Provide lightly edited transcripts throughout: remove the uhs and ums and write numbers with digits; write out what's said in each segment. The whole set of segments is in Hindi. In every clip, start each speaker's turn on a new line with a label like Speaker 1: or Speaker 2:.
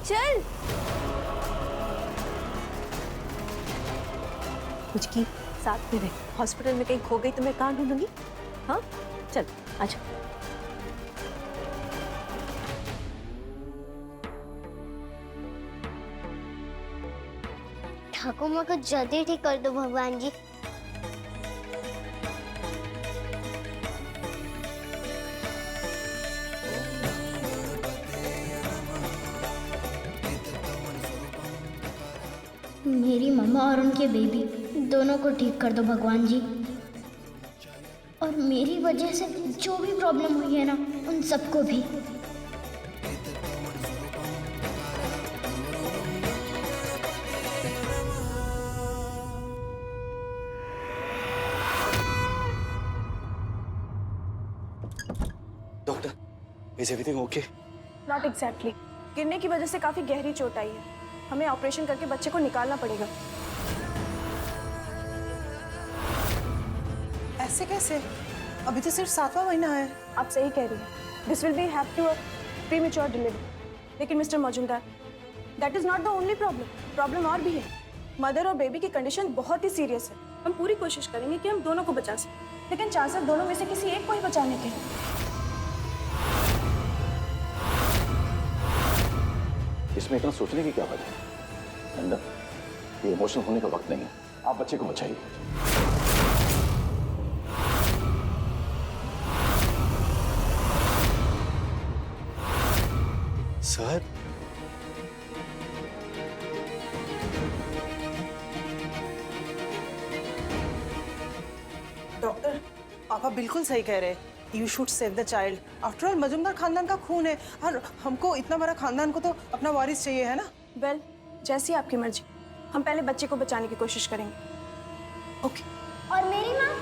Speaker 1: चल। कुछ की साथ में रह, हॉस्पिटल में कहीं खो गई तो मैं कहाँ ढूंढूंगी? हाँ चल आजा।
Speaker 2: ठाकुर माँ को जल्दी ठीक कर दो भगवान जी। मेरी मम्मा और उनके बेबी दोनों को ठीक कर दो भगवान जी। और मेरी वजह से जो भी प्रॉब्लम हुई है ना, उन सबको भी।
Speaker 3: Doctor, is everything okay?
Speaker 4: Not exactly. गिरने की वजह से काफी गहरी चोट आई है। हमें ऑपरेशन करके बच्चे को निकालना पड़ेगा।
Speaker 5: ऐसे कैसे? अभी तो सिर्फ 7वां महीना है।
Speaker 4: आप सही कह रही हैं। This will be have to premature delivery. लेकिन Mister Majumdar, that is not the only problem. Problem और भी है। मदर और बेबी की कंडीशन बहुत ही सीरियस है। हम पूरी कोशिश करेंगे कि हम दोनों को बचा सकें, लेकिन चांसेस दोनों में से किसी एक को ही बचाने के हैं।
Speaker 3: इसमें इतना सोचने की क्या वजह है? नंदा, ये इमोशनल होने का वक्त नहीं है। आप बच्चे को बचाइए। सर,
Speaker 5: डॉक्टर, पापा बिल्कुल सही कह रहे हैं। You should save the child. After all Majumdar खानदान का खून है और हमको इतना बड़ा खानदान को तो अपना वारिस चाहिए, है ना?
Speaker 4: वेल, जैसी आपकी मर्जी। हम पहले बच्चे को बचाने की कोशिश करेंगे।
Speaker 5: ओके।
Speaker 2: और मेरी माँ?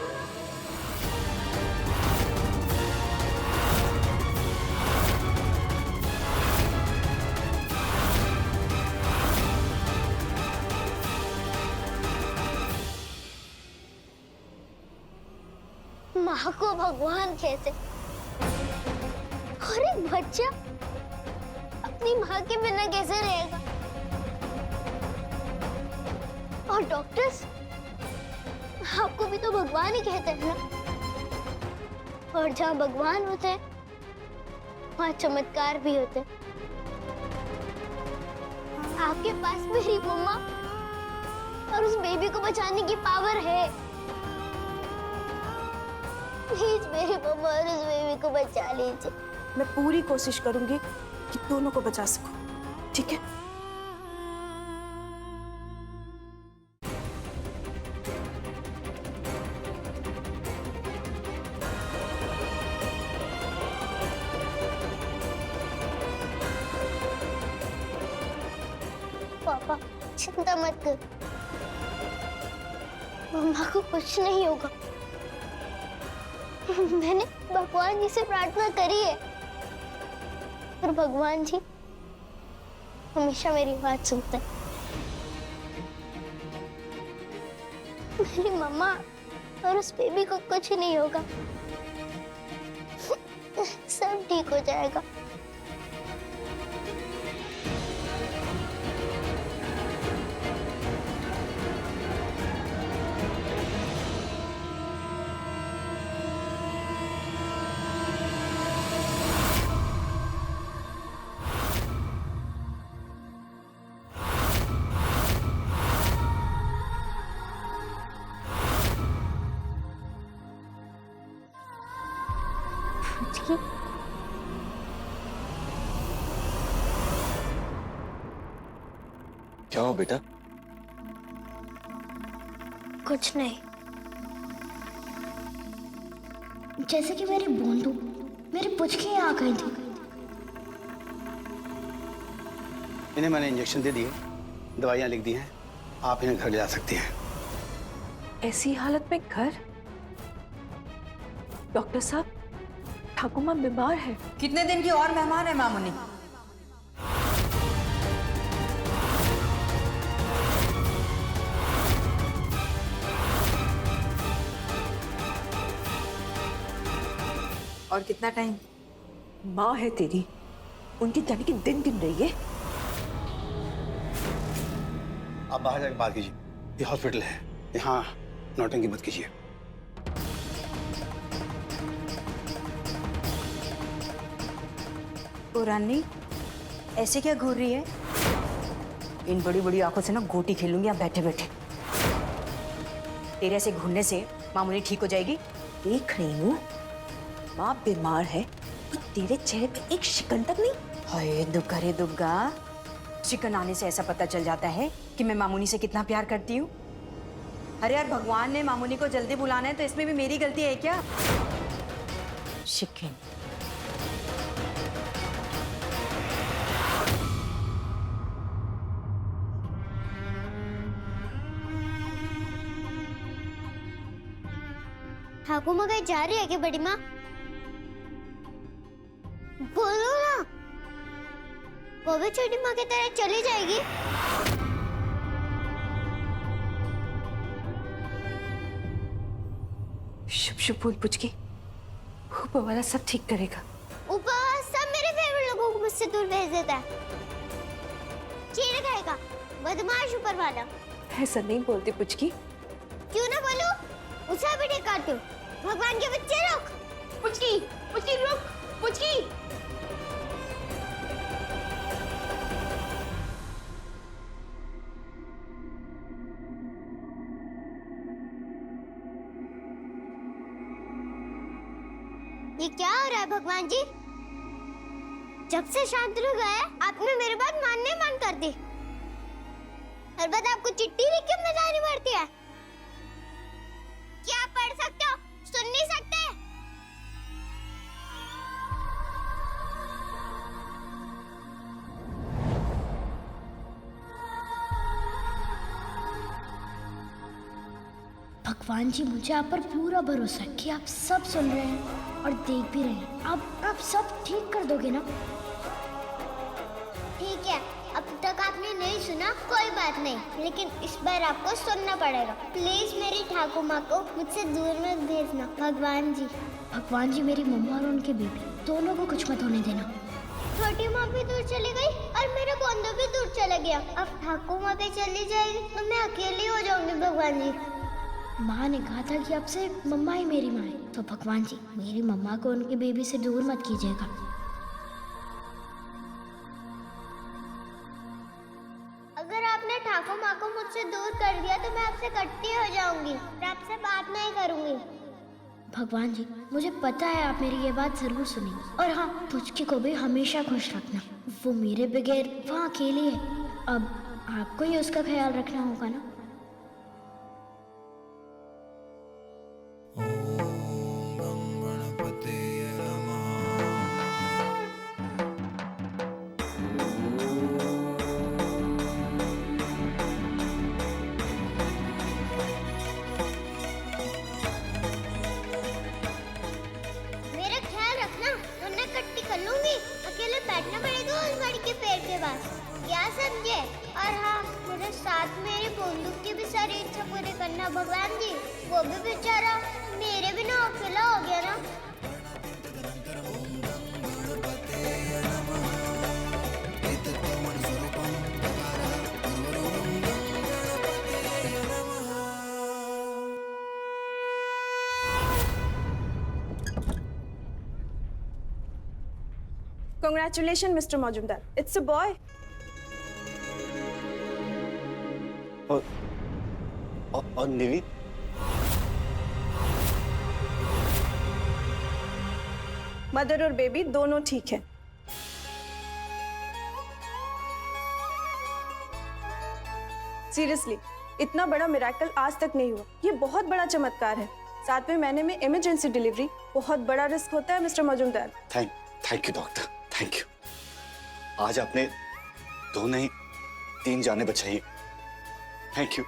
Speaker 2: माँ को भगवान कैसे? और एक बच्चा अपनी माँ के बिना कैसे रहेगा? और डॉक्टर्स, आपको भी तो भगवान ही कहते हैं ना। और जहाँ भगवान होते हैं वहाँ चमत्कार भी होते हैं। आपके पास मेरी मम्मा और उस बेबी को बचाने की पावर है। प्लीज मेरी मम्मा और उस बेबी को बचा लीजिए।
Speaker 4: मैं पूरी कोशिश करूंगी कि दोनों को बचा सकूं। ठीक है?
Speaker 2: पापा चिंता मत कर, मम्मा को कुछ नहीं होगा। मैंने भगवान जी से प्रार्थना करी है और भगवान जी हमेशा मेरी बात सुनते हैं। मेरी मम्मा और उस बेबी को कुछ नहीं होगा। सब ठीक हो जाएगा।
Speaker 3: क्या हो बेटा?
Speaker 2: कुछ नहीं। जैसे कि मेरी बूंदू मेरी पुचकी आ गई थी।
Speaker 6: इन्हें मैंने इंजेक्शन दे दिए, दवाइयाँ लिख दी हैं। आप इन्हें घर ले जा सकती हैं।
Speaker 1: ऐसी हालत में घर? डॉक्टर साहब, ठाकुर माँ बीमार है।
Speaker 7: कितने दिन की और मेहमान है मामुनी? और कितना टाइम?
Speaker 1: माँ है तेरी, उनकी जाने की दिन गिन रही है।
Speaker 6: आप बाहर जाकर बात कीजिए, ये हॉस्पिटल है, यहाँ नौटंकी मत कीजिए।
Speaker 7: ओ रानी, ऐसे क्या घूर रही है? इन बड़ी बड़ी आंखों से ना गोटी खेलूंगी आप बैठे बैठे। तेरे ऐसे घूरने से मामूनी ठीक हो जाएगी। देख रही हूँ माँ बीमार है, तो तेरे चेहरे पे एक शिकन तक नहीं। हाय दुग्गा रे दुग्गा, शिकन आने से ऐसा पता चल जाता है कि मैं मामूनी से कितना प्यार करती हूँ। अरे यार, भगवान ने मामूनी को जल्दी बुलाना है तो इसमें भी मेरी गलती है क्या? शिकन।
Speaker 2: ठाकुर माँ कहीं जा रही है क्या बड़ी माँ? बोलो ना, वो भी छोटी माँ की तरह चली जाएगी?
Speaker 1: शुभ शुभ बोल पुचकी, ऊपर वाला सब ठीक करेगा।
Speaker 2: ऊपर सब मेरे फेवरेट लोगों को मुझसे दूर भेज देता है। चीड़ खाएगा, बदमाश ऊपर वाला।
Speaker 1: ऐसा नहीं बोलती पुचकी।
Speaker 2: क्यों ना बोलूं? उसे भी ठीक काटूं। भगवान के बच्चे रुक। पुचकी, पुचकी रुक, पुचकी। ये क्या हो रहा है भगवान जी? जब से शांतनु गया है, आपने मेरी बात मानने मन कर दी। हर बात आपको चिट्ठी लिख के मनानी पड़ती है। क्या पढ़ सकते हो? सुन नहीं सकते?
Speaker 8: भगवान जी, मुझे आप पर पूरा भरोसा है कि आप सब सुन रहे हैं और देख भी रहे हैं। आप सब ठीक कर दोगे ना?
Speaker 2: ठीक है, अब तक आपने नहीं सुना, कोई बात नहीं, लेकिन इस बार आपको सुनना पड़ेगा। प्लीज मेरी ठाकुर माँ को मुझसे दूर मत भेजना भगवान जी।
Speaker 8: भगवान जी, मेरी मम्मा और उनके बेबी दोनों को कुछ मत होने देना।
Speaker 2: छोटी माँ भी दूर चली गई और मेरा बंधु भी दूर चला गया। अब ठाकुर माँ भी चली जाएगी तो मैं अकेली हो जाऊंगी भगवान जी।
Speaker 8: माँ ने कहा था कि आपसे मम्मा ही मेरी माँ है, तो भगवान जी मेरी मम्मा को उनके बेबी से दूर मत कीजिएगा।
Speaker 2: अगर आपने ठाकुर माँ को मुझसे दूर कर दिया तो मैं आपसे कट्टी हो जाऊंगी और आपसे बात नहीं करूंगी।
Speaker 8: भगवान जी, मुझे पता है आप मेरी ये बात जरूर सुनेंगे। और हाँ, पुचकी को भी हमेशा खुश रखना। वो मेरे बगैर वहाँ अकेली है। अब आपको ही उसका ख्याल रखना होगा ना।
Speaker 2: मेरा ख्याल रखना, वरना कट्टी कर लूंगी। अकेले बैठना पड़ेगा उस बड़ी के पेड़ के पास, क्या समझे? और हाँ, मेरे साथ मेरे बंदूक की भी सारी इच्छा पूरी करना भगवान जी। वो भी बेचारा मेरे बिना अकेला हो गया ना।
Speaker 4: Congratulations, Mr. Majumdar. It's a boy.
Speaker 6: और निवी?
Speaker 4: मदर और बेबी दोनों ठीक हैं। सीरियसली, इतना बड़ा मिरेकल आज तक नहीं हुआ। ये बहुत बड़ा चमत्कार है। 7वें महीने में इमरजेंसी डिलीवरी बहुत बड़ा रिस्क होता है mister Majumdar.
Speaker 6: Thank you doctor, thank you. आज आपने 2 नहीं 3 जानें बचाई। Thank you.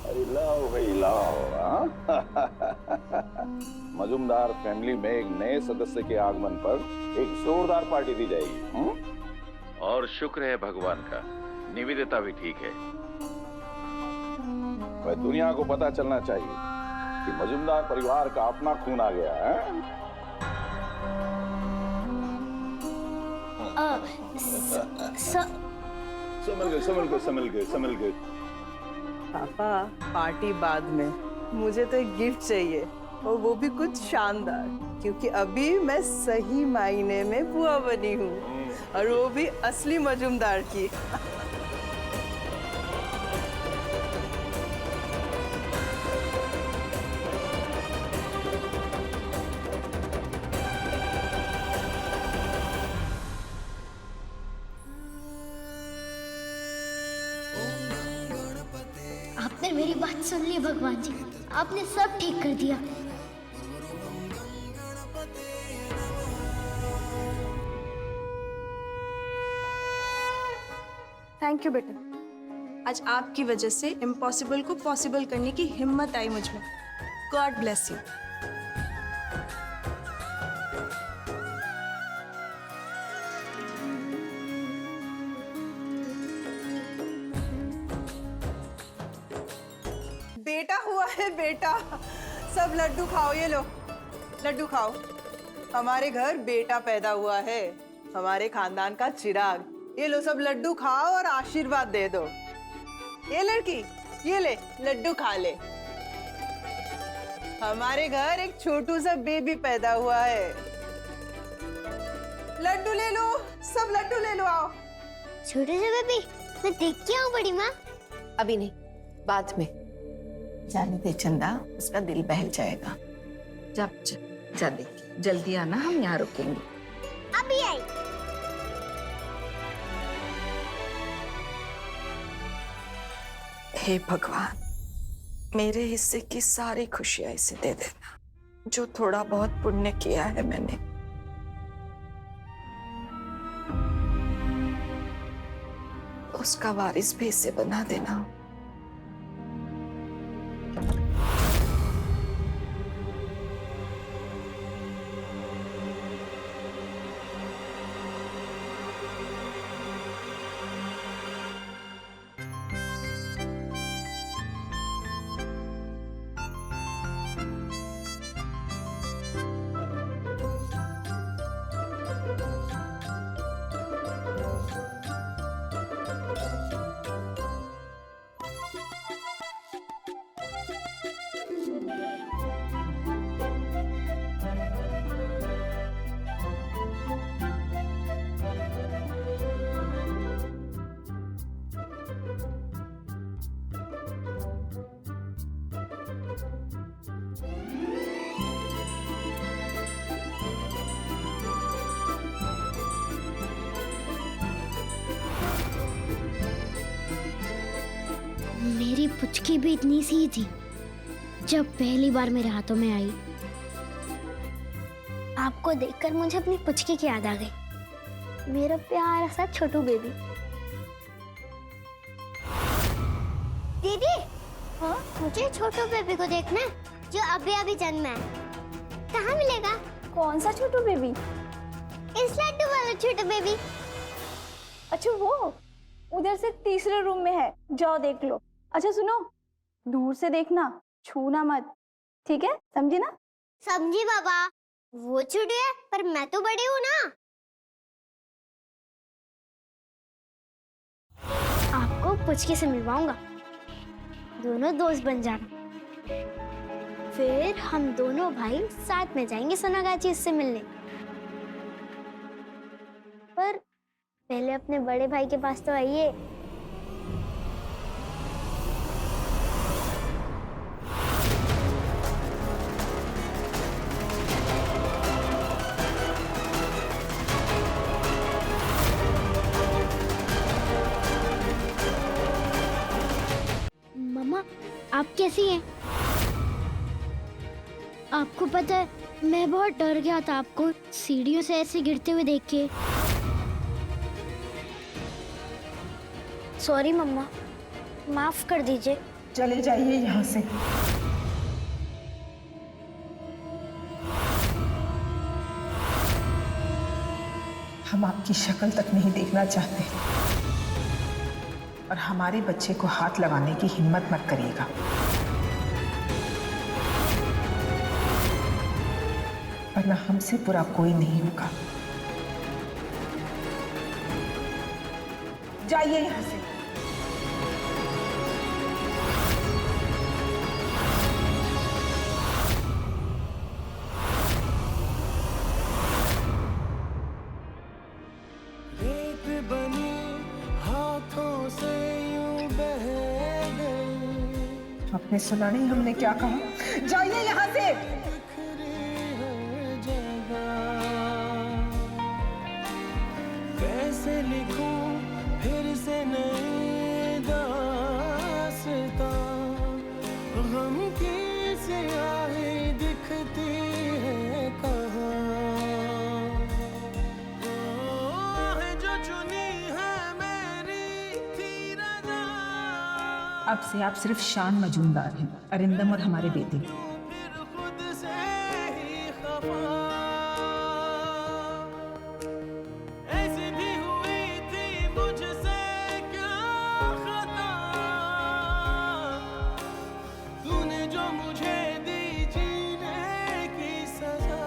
Speaker 3: अरे लाओ भाई, लाओ हाँ? मजुमदार फैमिली में एक नए सदस्य के आगमन पर एक जोरदार पार्टी दी जाएगी।
Speaker 9: और शुक्र है भगवान का, निवेदिता भी ठीक है।
Speaker 3: वह दुनिया को पता चलना चाहिए कि मजुमदार परिवार का अपना खून आ गया है। संभल गए।
Speaker 5: पापा पार्टी बाद में, मुझे तो एक गिफ्ट चाहिए और वो भी कुछ शानदार, क्योंकि अभी मैं सही मायने में बुआ बनी हूँ और वो भी असली मजुमदार की।
Speaker 8: आपने मेरी बात सुन ली भगवान जी, आपने सब ठीक कर दिया।
Speaker 4: थैंक यू बेटा, आज आपकी वजह से इम्पॉसिबल को पॉसिबल करने की हिम्मत आई मुझ में। God bless you.
Speaker 5: बेटा हुआ है बेटा, सब लड्डू खाओ, ये लो लड्डू खाओ। हमारे घर बेटा पैदा हुआ है, हमारे खानदान का चिराग। ये लो सब लड्डू खाओ और आशीर्वाद दे दो। ये लड़की, ये ले लड्डू खा ले। हमारे घर एक छोटू सा बेबी पैदा हुआ है। लड्डू ले लो, सब लड्डू ले लो, आओ।
Speaker 2: छोटे से बेबी, मैं देख के आऊं बड़ी माँ?
Speaker 10: अभी नहीं, बाद में। जाने दे चंदा, उसका दिल बहल जाएगा। जा देख, जल्दी आना, हम यहाँ रुकेंगे।
Speaker 2: अभी आई।
Speaker 10: हे भगवान, मेरे हिस्से की सारी खुशियां इसे दे देना, जो थोड़ा बहुत पुण्य किया है मैंने। उसका वारिस भी इसे बना देना।
Speaker 8: मेरी पुचकी भी इतनी सी ही थी जब पहली बार मेरे हाथों में आई। आपको देखकर मुझे अपनी पुचकी की याद आ गई, मेरा प्यारा सा छोटू बेबी।
Speaker 2: दीदी, हाँ मुझे छोटू बेबी को देखना है, जो अभी अभी जन्मा है। कहाँ मिलेगा?
Speaker 4: कौन सा छोटू बेबी?
Speaker 2: इस लड्डू वाला छोटू बेबी।
Speaker 4: अच्छा वो उधर से तीसरे रूम में है, जाओ देख लो। अच्छा सुनो, दूर से देखना, छूना मत, ठीक है? समझी ना?
Speaker 2: समझी बाबा। वो छोटू है पर मैं तो बड़ी हूँ ना।
Speaker 8: आपको पुचकी से मिलवाऊंगा, दोनों दोस्त बन जाना। फिर हम दोनों भाई साथ में जाएंगे सोनागाची उससे मिलने। पर पहले अपने बड़े भाई के पास तो आइए। मम्मा, आप कैसी हैं? आपको पता है, मैं बहुत डर गया था आपको सीढ़ियों से ऐसे गिरते हुए देख के। सॉरी मम्मा, माफ कर दीजिए।
Speaker 10: चले जाइए यहाँ से। हम आपकी शक्ल तक नहीं देखना चाहते और हमारे बच्चे को हाथ लगाने की हिम्मत मत करिएगा। वरना हमसे बुरा कोई नहीं होगा। जाइए यहाँ से। आपने सुना नहीं हमने क्या कहा? जाइए यहाँ से।
Speaker 11: कैसे लिखूं फिर से नई दास्तां, गम की स्याही दिखती है कहाँ, जो चुनी है मेरी थी रज़ा।
Speaker 10: अब से आप सिर्फ शान मजूमदार हैं, अरिंदम और हमारे बेटे।
Speaker 11: फिर खुद से ही खफा, ऐसी भी हुई थी मुझसे क्या खता, तूने जो मुझे दी जीने की सजा।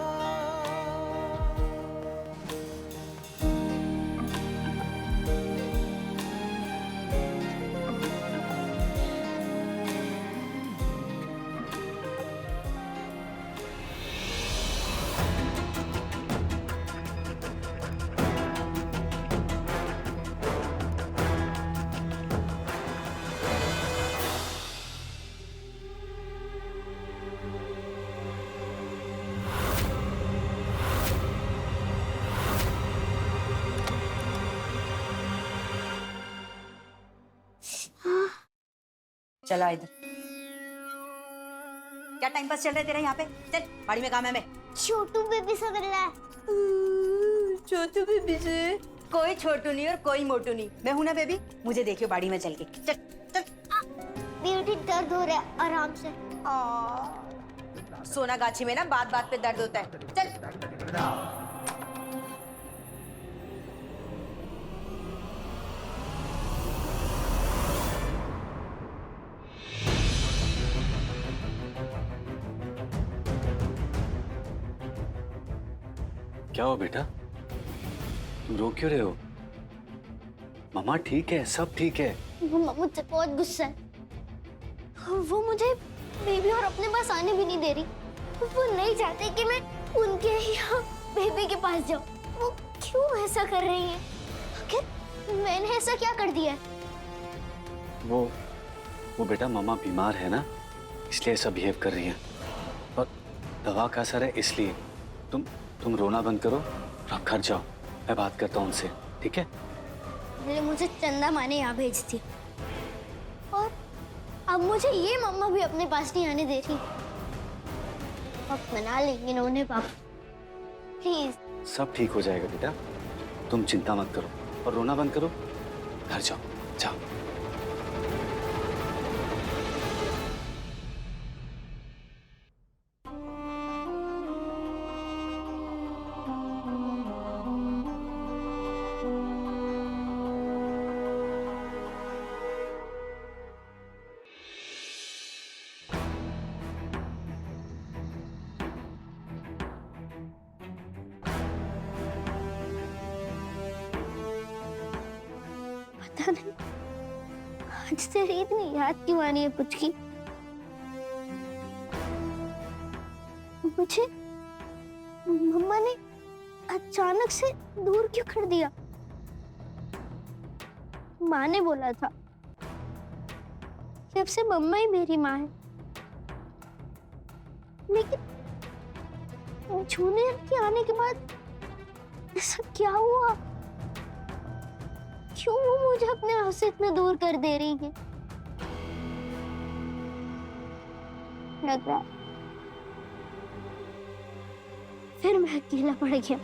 Speaker 7: चला इधर। क्या टाइम पास चल रहा है तेरा यहाँ पे? चल बाड़ी में काम है। मैं
Speaker 2: छोटू बेबी से मिल रहा है।
Speaker 7: छोटू बेबी से? कोई छोटू नहीं और कोई मोटू नहीं, मैं हूं ना बेबी। मुझे देखियो बाड़ी में चल के। चल चल।
Speaker 2: ब्यूटी दर्द हो रहा है, आराम से।
Speaker 7: सोना गाछी में ना बात बात पे दर्द होता है। चल।
Speaker 6: क्या हो बेटा, तुम रो क्यों रहे हो? मामा ठीक है, सब ठीक है।
Speaker 2: वो मुझसे बहुत गुस्सा है। वो मुझे बेबी और अपने पास आने भी नहीं दे रही। वो नहीं चाहते कि मैं उनके यहाँ बेबी के पास जाऊँ। वो क्यों ऐसा कर रही है? आखिर मैंने ऐसा क्या कर दिया है?
Speaker 6: वो बेटा मामा बीमार है ना, इसलिए ऐसा बिहेव कर रही है। और दवा का असर है इसलिए। तुम रोना बंद करो और आप घर जाओ, मैं बात करता हूँ उनसे, ठीक है?
Speaker 2: पहले मुझे चंदा माँ ने यहाँ भेज दी और अब मुझे ये मम्मा भी अपने पास नहीं आने दे रही। अब मना लेंगे ना उन्हें पापा, प्लीज।
Speaker 6: सब ठीक हो जाएगा बेटा, तुम चिंता मत करो और रोना बंद करो, घर जाओ, जाओ।
Speaker 2: पता नहीं आज तेरी इतनी याद क्यों आ रही है पुचकी। मुझे मम्मा ने अचानक से दूर क्यों कर दिया? माँ ने बोला था कि अब से मम्मा ही मेरी माँ है, लेकिन जूनियर के आने के बाद ऐसा क्या हुआ? क्यों वो मुझे अपने आप से इतना दूर कर दे रही है? लग रहा है फिर मैं अकेला पड़ गया।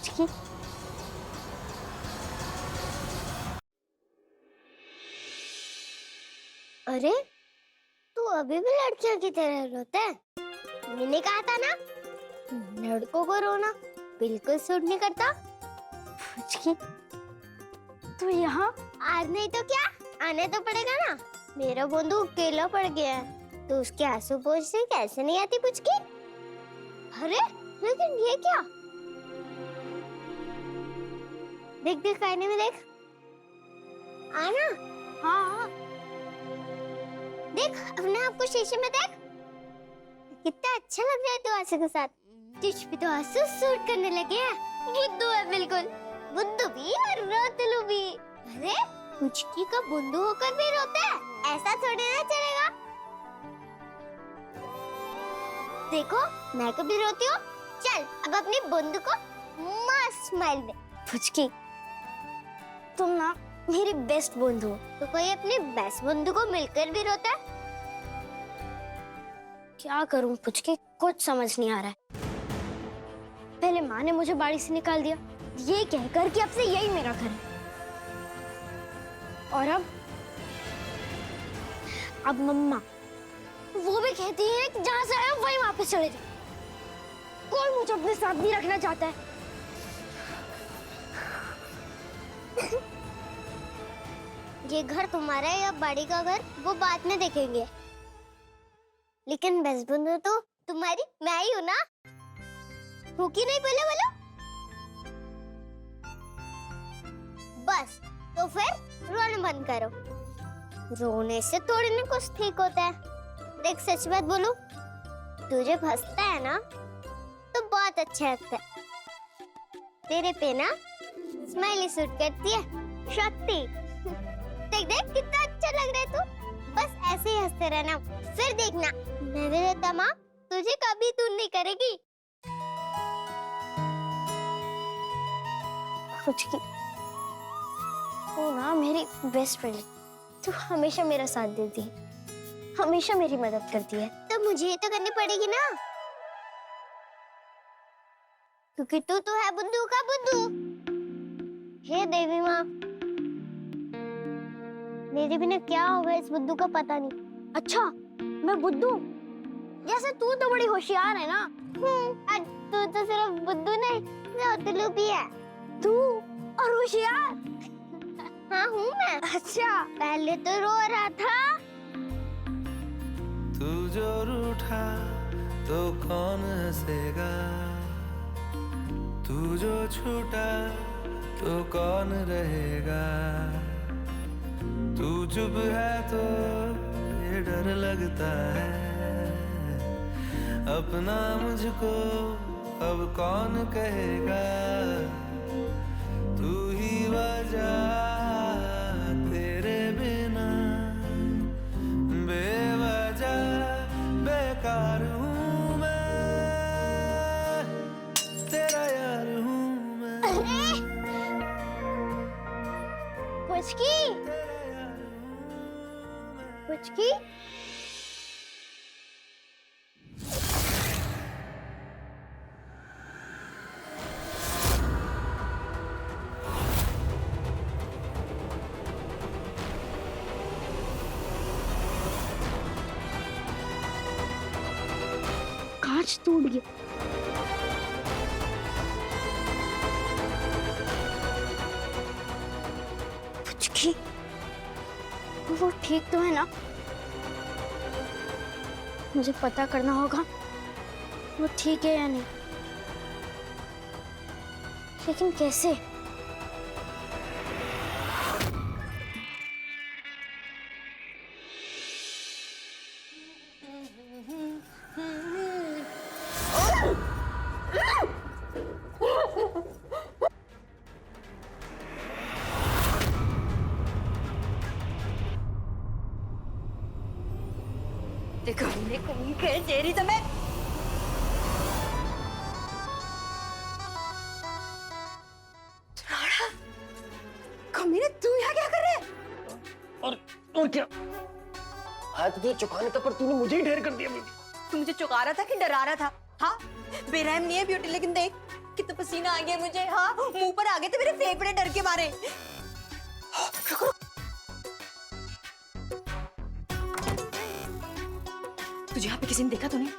Speaker 2: पुचकी। अरे तू अभी भी लड़कियों की तरह रोता है? मैंने कहा था ना, लड़कों को रोना बिल्कुल सूट नहीं करता। पुचकी तू यहाँ? आज नहीं तो क्या, आने तो पड़ेगा ना। मेरा बंधु अकेला पड़ गया है, तो उसके आंसू पोंछने कैसे नहीं आती पुचकी? अरे लेकिन ये क्या? देख देख आईने में देख। आना। हाँ देख अपने आप को शीशे में देख, कितना अच्छा लग रहा है तू आंसू के साथ। तुझ पे तो आंसू सूट करने लगे हैं। बुद्धू है बिल्कुल, बुद्धू भी और रोतलू भी। अरे पुचकी का बुद्धू होकर भी रोता है, ऐसा थोड़ी ना चलेगा। देखो मैं कभी रोती हूँ। चल अब अपनी बंधु को मस्त स्माइल दे। पुचकी तुम ना मेरी बेस्ट बंधु हो, तो कोई अपनी बेस्ट बंधु को मिलकर भी रोता है? क्या करूं पुचकी, कुछ समझ नहीं आ रहा है। पहले माँ ने मुझे बाड़ी से निकाल दिया, ये कहकर कि अब से यही मेरा घर है। और अब मम्मा वो भी कहती है कि जहां से आया वहीं वापस चले जाओ। कौन मुझे अपने साथ नहीं रखना चाहता है? ये घर तुम्हारा है या बाड़ी का घर, वो बाद में देखेंगे, लेकिन बेस्ट बंधु तो तुम्हारी मैं ही हूँ ना। हो कि नहीं बोलो बोलो? बस तो फिर रोना बंद करो। रोने से थोड़ी ना कुछ ठीक होता है। देख सच बात बोलूं, तुझे हंसता है ना तो बहुत अच्छा लगता है। तेरे पे ना स्माइली सूट करती है शक्ति। देख देख कितना अच्छा लग रहा है तू। बस ऐसे ही हंसते रहना, फिर देखना मैं भी रहता माँ तुझे कभी तू नहीं करेगी। पुचकी तू ना मेरी बेस्ट फ्रेंड है, तू हमेशा मेरा साथ देती है, हमेशा मेरी मदद करती है। तो मुझे ये तो करनी पड़ेगी ना, क्योंकि तू तो है बुद्धू का बुद्धू। हे देवी माँ, मेरे बिना क्या होगा इस बुद्धू का पता नहीं। अच्छा मैं बुद्धू? जैसे तू तो बड़ी होशियार है ना। तू तो सिर्फ बुद्धू नहीं, रोतलू भी है। तू और होशियार? हाँ हूँ मैं। अच्छा पहले तो रो रहा था।
Speaker 11: तू जो रूठा तो कौन हंसेगा, तू जो छूटा तो कौन रहेगा। तू चुप है तो ये डर लगता है, अपना मुझको अब कौन कहेगा। तू ही वजह, तेरे बिना बेवजह बेकार हूँ मैं, तेरा यार हूँ मैं।
Speaker 2: पुचकी पुचकी कांच टूट गया। पुचकी वो ठीक तो है ना? मुझे पता करना होगा वो ठीक है या नहीं, लेकिन कैसे?
Speaker 7: देखो हमने कहीं खेल तेरी तो मैं कमीने तू यहाँ क्या कर रहे है?
Speaker 12: और क्या? हाथ तुझे चुकाने था पर तूने मुझे ही ढेर कर दिया।
Speaker 7: तू मुझे चुका रहा था कि डरा रहा था? हाँ बेरहम नहीं है ब्यूटी, लेकिन देख कि तो पसीना आ गया मुझे। हाँ, मुंह पर आ गए थे मेरे फेफड़े डर के मारे। तुझे यहाँ पे किसी ने देखा तूने?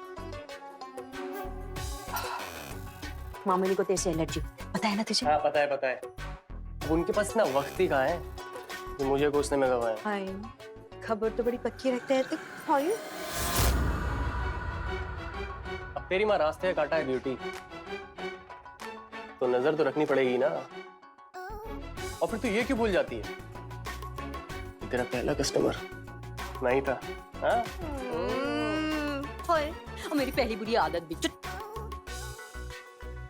Speaker 7: मामूली को तेरे से एलर्जी, पता है ना तुझे?
Speaker 12: हाँ पता है पता है। अब उनके पास ना वक्त ही कहाँ है कि मुझे कोसने में गवाए।
Speaker 7: हाय, खबर तो बड़ी पक्की रखते हैं तू। हाय,
Speaker 12: अब तेरी माँ रास्ते का काटा है ब्यूटी, तो नजर तो रखनी पड़ेगी ना। और फिर तू ये क्यों भूल जाती है कि तेरा पहला कस्टमर नहीं था? हाँ?
Speaker 7: हाय, और मेरी पहली बुरी आदत भी।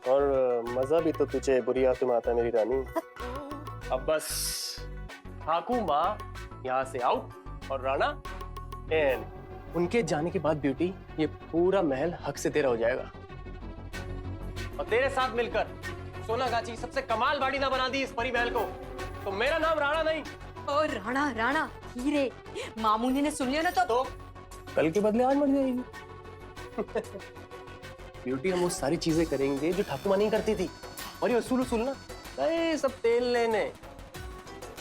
Speaker 12: और मजा भी तो तुझे बुरी आदत में आता है मेरी रानी। अब बस ठाकू माँ यहाँ से आउट और राणा इन। उनके जाने के बाद ब्यूटी ये पूरा महल हक से तेरा हो जाएगा। और तेरे साथ मिलकर सोनागाची सबसे कमाल बाड़ी ना बना दी इस परी महल को, तो मेरा नाम राणा नहीं।
Speaker 7: और राणा राणा हीरे, मामूनी ने सुन लिया ना तो
Speaker 12: कल के बदले आज मर जाएगी। ब्यूटी हम वो सारी चीजें करेंगे जो ठाकुर माँ नहीं करती थी। और ये असूल ना, अरे सब तेल लेने,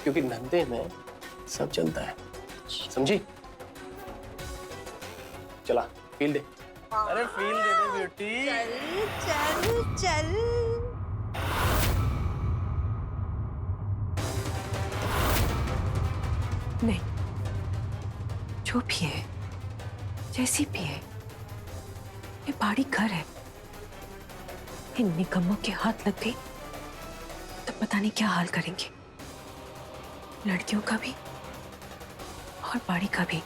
Speaker 12: क्योंकि धंधे में सब चलता है, समझी? चला फील दे। अरे फील दे दे ब्यूटी।
Speaker 7: चल चल चल। नहीं, जो भी है, जैसी भी है, ये बाड़ी घर है। इन निकम्मों के हाथ लग गई तो पता नहीं क्या हाल करेंगे, लड़कियों का भी और बाड़ी का भी।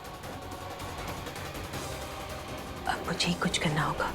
Speaker 7: अब मुझे ही कुछ करना होगा।